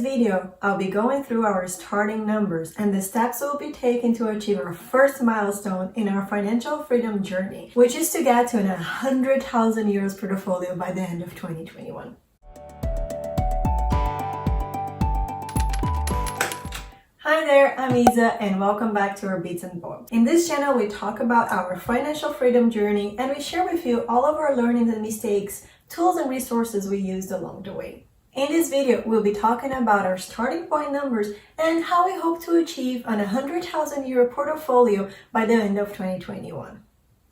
video, I'll be going through our starting numbers and the steps we'll be taking to achieve our first milestone in our financial freedom journey, which is to get to an 100,000 euros portfolio by the end of 2021. Hi there, I'm Isa and welcome back to our Beats and Bobs. In this channel, we talk about our financial freedom journey and we share with you all of our learnings and mistakes, tools and resources we used along the way. In this video, we'll be talking about our starting point numbers and how we hope to achieve an 100,000 euro portfolio by the end of 2021.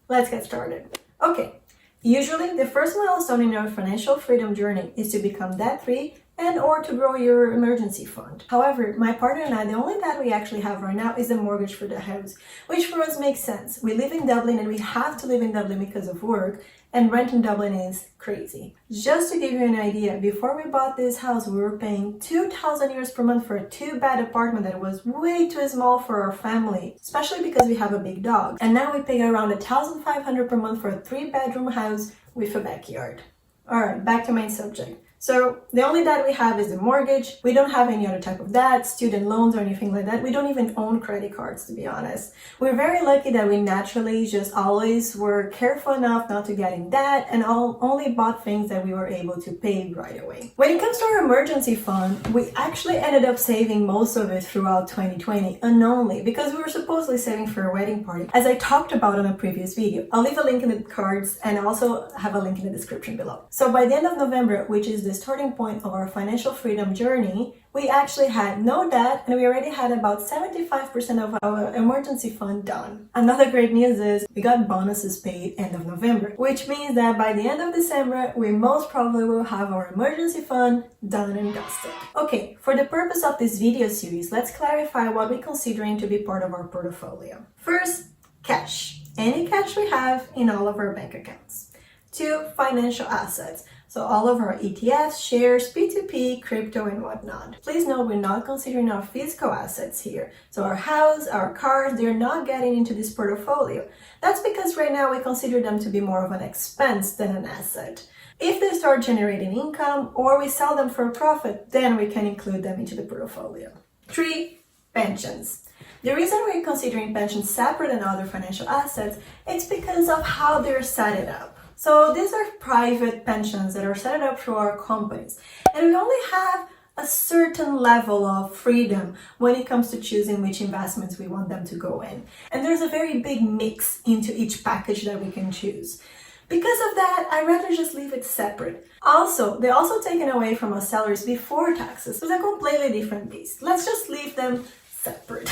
Let's get started. Okay, usually the first milestone in our financial freedom journey is to become debt-free and or to grow your emergency fund. However, my partner and I, the only debt we actually have right now is the mortgage for the house, which for us makes sense. We live in Dublin and we have to live in Dublin because of work, and rent in Dublin is crazy. Just to give you an idea, before we bought this house, we were paying 2,000 euros per month for a 2-bed apartment that was way too small for our family, especially because we have a big dog. And now we pay around 1,500 per month for a 3-bedroom house with a backyard. All right, back to main subject. So the only debt we have is the mortgage. We don't have any other type of debt, student loans or anything like that. We don't even own credit cards, to be honest. We're very lucky that we naturally just always were careful enough not to get in debt and only bought things that we were able to pay right away. When it comes to our emergency fund, we actually ended up saving most of it throughout 2020 unknowingly because we were supposedly saving for a wedding party, as I talked about on a previous video. I'll leave a link in the cards and also have a link in the description below. So by the end of November, which is the starting point of our financial freedom journey, we actually had no debt and we already had about 75% of our emergency fund done. Another great news is we got bonuses paid end of November, which means that by the end of December, we most probably will have our emergency fund done and dusted. Okay, for the purpose of this video series, let's clarify what we're considering to be part of our portfolio. First, cash. Any cash we have in all of our bank accounts. 2, financial assets. So all of our ETFs, shares, P2P, crypto, and whatnot. Please note we're not considering our physical assets here. So our house, our cars, they're not getting into this portfolio. That's because right now we consider them to be more of an expense than an asset. If they start generating income or we sell them for a profit, then we can include them into the portfolio. 3, pensions. The reason we're considering pensions separate than other financial assets is because of how they're set up. So these are private pensions that are set up through our companies. And we only have a certain level of freedom when it comes to choosing which investments we want them to go in. And there's a very big mix into each package that we can choose. Because of that, I'd rather just leave it separate. Also, they're also taken away from our salaries before taxes. So it's a completely different beast. Let's just leave them separate.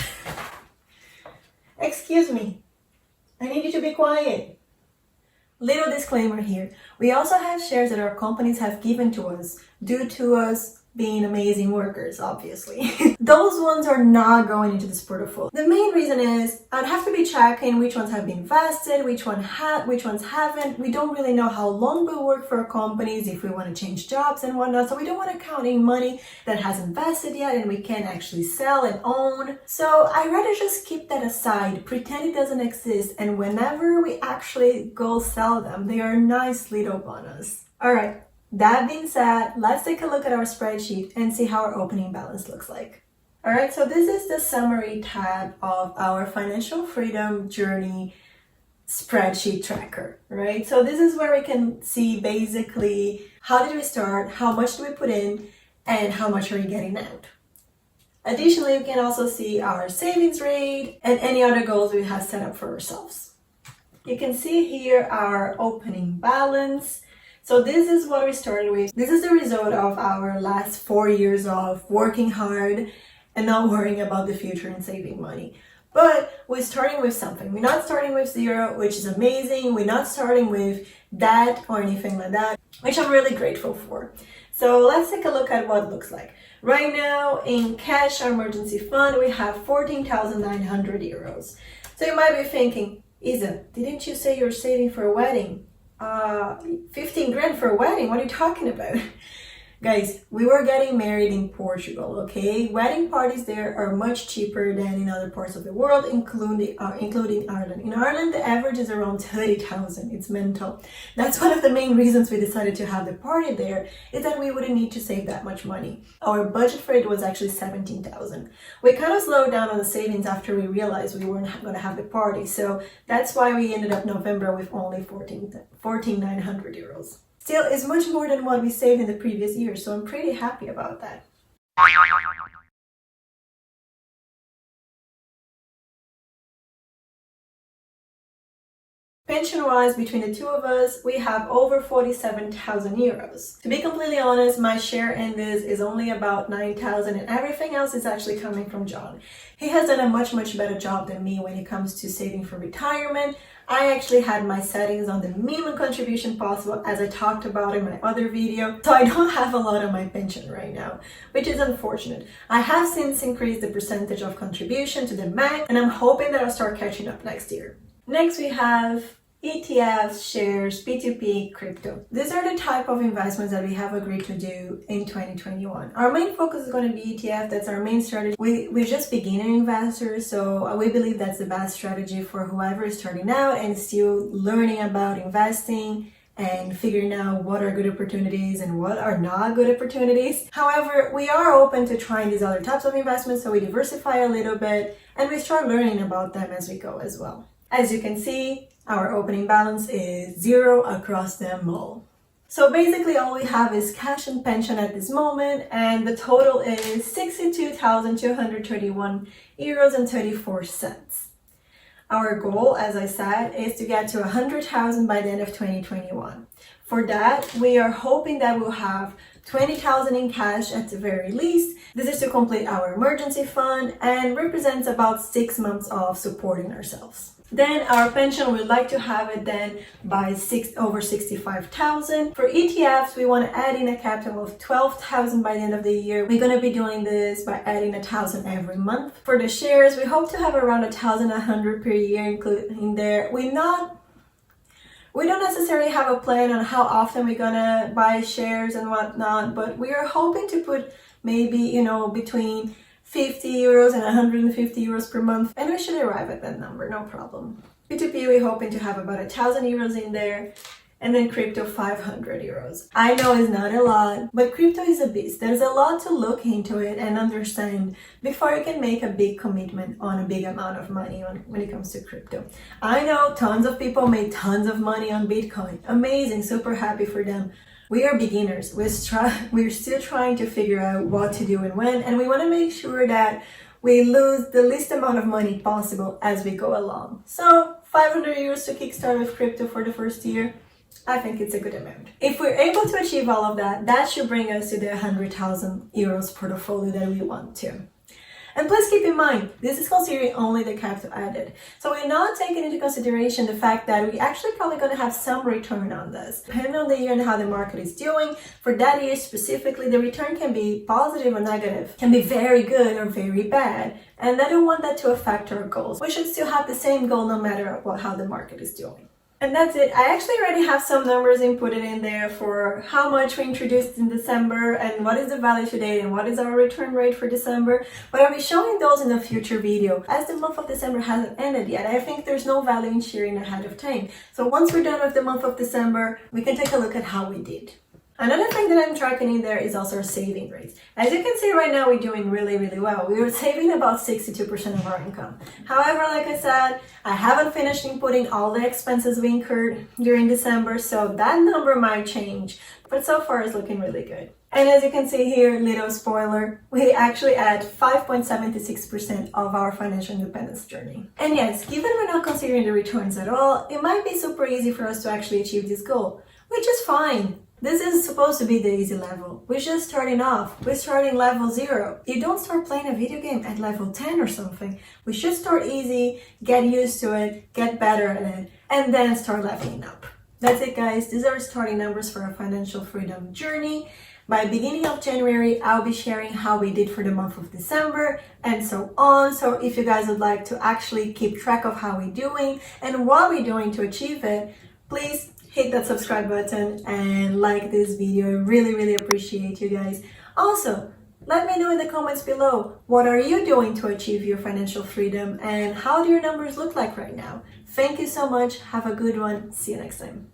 Excuse me. I need you to be quiet. Little disclaimer here. We also have shares that our companies have given to us due to us being amazing workers, obviously. Those ones are not going into this portfolio. The main reason is I'd have to be checking which ones have been invested, which ones haven't. We don't really know how long we'll work for our companies, if we want to change jobs and whatnot. So we don't want to count any money that has invested yet and we can't actually sell and own. So I'd rather just keep that aside, pretend it doesn't exist, and whenever we actually go sell them, they are a nice little bonus. All right. That being said, let's take a look at our spreadsheet and see how our opening balance looks like. All right, so this is the summary tab of our financial freedom journey spreadsheet tracker, right? So this is where we can see basically how did we start, how much do we put in, and how much are we getting out. Additionally, we can also see our savings rate and any other goals we have set up for ourselves. You can see here our opening balance. So this is what we started with. This is the result of our last 4 years of working hard and not worrying about the future and saving money. But we're starting with something. We're not starting with 0, which is amazing. We're not starting with debt or anything like that, which I'm really grateful for. So let's take a look at what it looks like. Right now in cash, our emergency fund, we have 14,900 euros. So you might be thinking, Isa, didn't you say you're saving for a wedding? 15 grand for a wedding? What are you talking about? Guys, we were getting married in Portugal, okay? Wedding parties there are much cheaper than in other parts of the world, including Ireland. In Ireland, the average is around 30,000. It's mental. That's one of the main reasons we decided to have the party there, is that we wouldn't need to save that much money. Our budget for it was actually 17,000. We kind of slowed down on the savings after we realized we weren't going to have the party, so that's why we ended up November with only 14,900 euros. Still, it's much more than what we saved in the previous year, so I'm pretty happy about that. Pension-wise, between the two of us, we have over 47,000 euros. To be completely honest, my share in this is only about 9,000 and everything else is actually coming from John. He has done a much better job than me when it comes to saving for retirement. I actually had my settings on the minimum contribution possible, as I talked about in my other video, so I don't have a lot on my pension right now, which is unfortunate. I have since increased the percentage of contribution to the max, and I'm hoping that I'll start catching up next year. Next we have ETFs, shares, P2P, crypto. These are the type of investments that we have agreed to do in 2021. Our main focus is going to be ETF. That's our main strategy. We're just beginner investors, so we believe that's the best strategy for whoever is starting out and still learning about investing and figuring out what are good opportunities and what are not good opportunities. However, we are open to trying these other types of investments, so we diversify a little bit and we start learning about them as we go as well. As you can see, our opening balance is 0 across them all. So basically all we have is cash and pension at this moment, and the total is 62,231 euros and 34 cents. Our goal, as I said, is to get to 100,000 by the end of 2021. For that, we are hoping that we'll have 20,000 in cash at the very least. This is to complete our emergency fund and represents about 6 months of supporting ourselves. Then our pension, we'd like to have it then by over 65,000. For ETFs, we want to add in a capital of 12,000 by the end of the year. We're going to be doing this by adding 1,000 every month. For the shares, we hope to have around 1,100 per year including there. We don't necessarily have a plan on how often we're gonna buy shares and whatnot, but we are hoping to put maybe, between 50 euros and 150 euros per month, and we should arrive at that number, no problem. P2P, we're hoping to have about 1,000 euros in there, and then crypto 500 euros. I know it's not a lot, but crypto is a beast. There's a lot to look into it and understand before you can make a big commitment on a big amount of money when it comes to crypto. I know tons of people made tons of money on Bitcoin. Amazing, super happy for them. We are beginners. We're still trying to figure out what to do and when, and we want to make sure that we lose the least amount of money possible as we go along. So 500 euros to kickstart with crypto for the first year, I think it's a good amount. If we're able to achieve all of that, that should bring us to the 100,000 euros portfolio that we want to. And please keep in mind, this is considering only the capital added. So we're not taking into consideration the fact that we actually probably going to have some return on this. Depending on the year and how the market is doing, for that year specifically, the return can be positive or negative, can be very good or very bad. And I don't want that to affect our goals. We should still have the same goal no matter how the market is doing. And that's it. I actually already have some numbers inputted in there for how much we introduced in December and what is the value today and what is our return rate for December. But I'll be showing those in a future video as the month of December hasn't ended yet. I think there's no value in sharing ahead of time. So once we're done with the month of December, we can take a look at how we did. Another thing that I'm tracking in there is also our saving rates. As you can see right now, we're doing really well. We were saving about 62% of our income. However, like I said, I haven't finished inputting all the expenses we incurred during December, so that number might change, but so far it's looking really good. And as you can see here, little spoiler, we actually add 5.76% of our financial independence journey. And yes, given we're not considering the returns at all, it might be super easy for us to actually achieve this goal, which is fine. This is supposed to be the easy level. We're just starting off. We're starting level 0. You don't start playing a video game at level 10 or something. We should start easy, get used to it, get better at it, and then start leveling up. That's it, guys. These are starting numbers for our financial freedom journey. By beginning of January, I'll be sharing how we did for the month of December and so on. So if you guys would like to actually keep track of how we're doing and what we're doing to achieve it, please hit that subscribe button and like this video. I really appreciate you guys. Also, let me know in the comments below, what are you doing to achieve your financial freedom and how do your numbers look like right now? Thank you so much. Have a good one. See you next time.